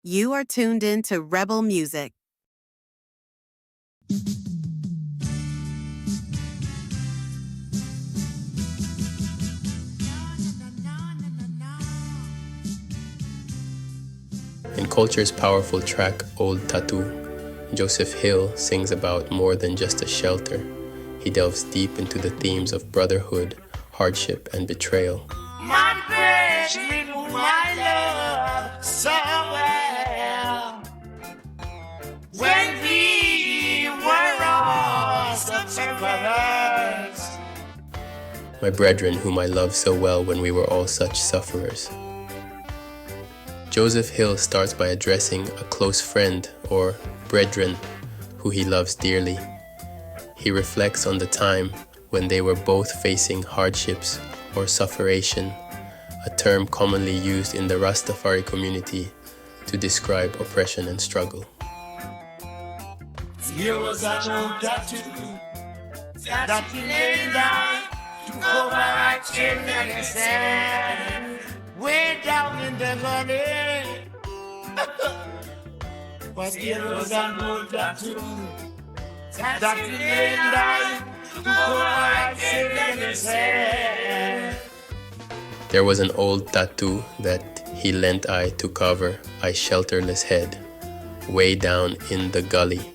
You are tuned in to Rebel Music. In Culture's powerful track, Old Tatu, Joseph Hill sings about more than just a shelter. He delves deep into the themes of brotherhood, hardship, and betrayal. My friend, whom I love so well, when we were all such brothers. My brethren, whom I love so well when we were all such sufferers. Joseph Hill starts by addressing a close friend or brethren who he loves dearly. He reflects on the time when they were both facing hardships or sufferation, a term commonly used in the Rastafari community to describe oppression and struggle. Here was an old tattoo that he laid down to cover our children's head. Way down in the valley. But here was an old tattoo that he laid down to cover our children's head. There was an old tattoo that he lent I to cover I shelterless head, way down in the gully.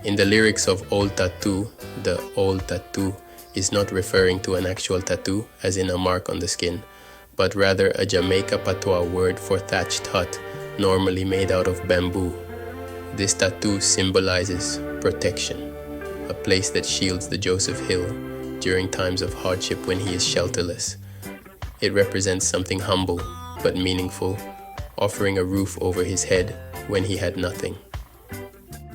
In the lyrics of Old Tatu, the old tattoo is not referring to an actual tattoo, as in a mark on the skin, but rather a Jamaica patois word for thatched hut, normally made out of bamboo. This tattoo symbolizes protection, a place that shields the Joseph Hill during times of hardship when he is shelterless. It represents something humble but meaningful, offering a roof over his head when he had nothing.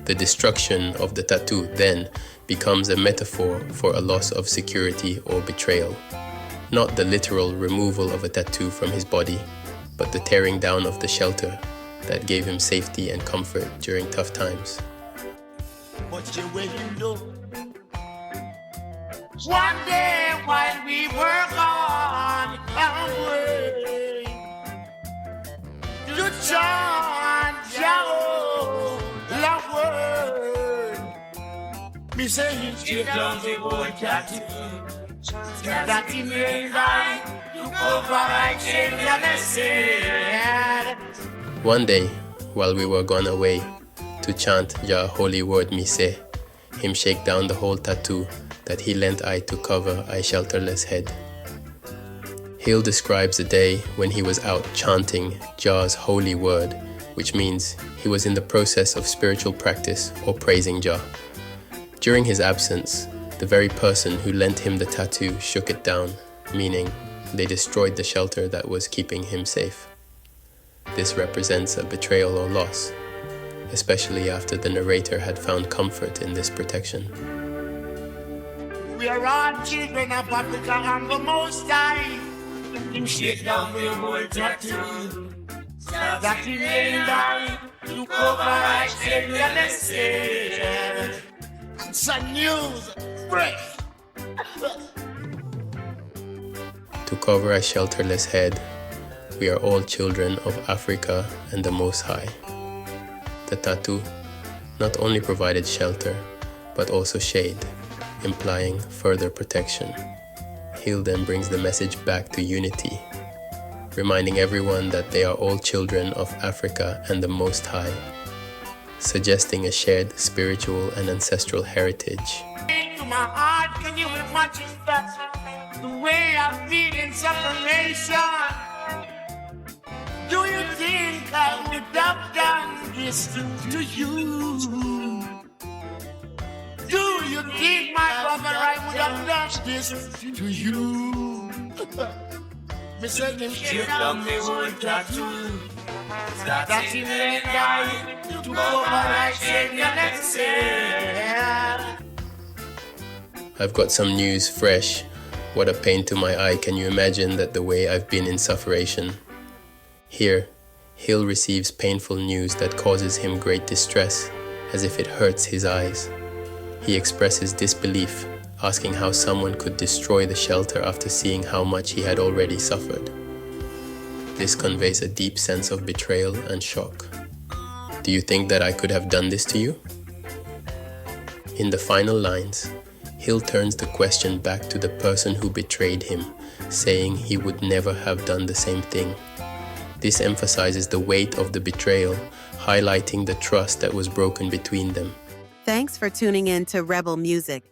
The destruction of the tattoo then becomes a metaphor for a loss of security or betrayal. Not the literal removal of a tattoo from his body, but the tearing down of the shelter that gave him safety and comfort during tough times. But you will know. One day while we were gone away to join your love world, me say he took down the old tattoo that he made right to cover our children's head. One day, while we were gone away to chant Jah holy word me say, him shake down the whole tattoo that he lent I to cover I shelterless head. Hill describes a day when he was out chanting Jah's holy word, which means he was in the process of spiritual practice or praising Jah. During his absence, the very person who lent him the tattoo shook it down, meaning they destroyed the shelter that was keeping him safe. This represents a betrayal or loss, especially after the narrator had found comfort in this protection. We are all children of Africa and the Most High. Him shake down the whole tattoo that he laid down to cover our children's head. And some news, fresh. To cover a shelterless head, we are all children of Africa and the Most High. The tattoo not only provided shelter, but also shade, implying further protection. Hill then brings the message back to unity, reminding everyone that they are all children of Africa and the Most High, suggesting a shared spiritual and ancestral heritage. To my heart, can you imagine that? The way I feel in separation. Do you think I would have done this to you? Do you think, my brother, I would have done this to you? Me said him shake down the whole tattoo that he laid down to cover my children's head. I've got some news fresh. What a pain to my eye. Can you imagine that the way I've been in sufferation? Here, Hill receives painful news that causes him great distress, as if it hurts his eyes. He expresses disbelief, asking how someone could destroy the shelter after seeing how much he had already suffered. This conveys a deep sense of betrayal and shock. Do you think that I could have done this to you? In the final lines, Hill turns the question back to the person who betrayed him, saying he would never have done the same thing. This emphasizes the weight of the betrayal, highlighting the trust that was broken between them. Thanks for tuning in to Rebel Music.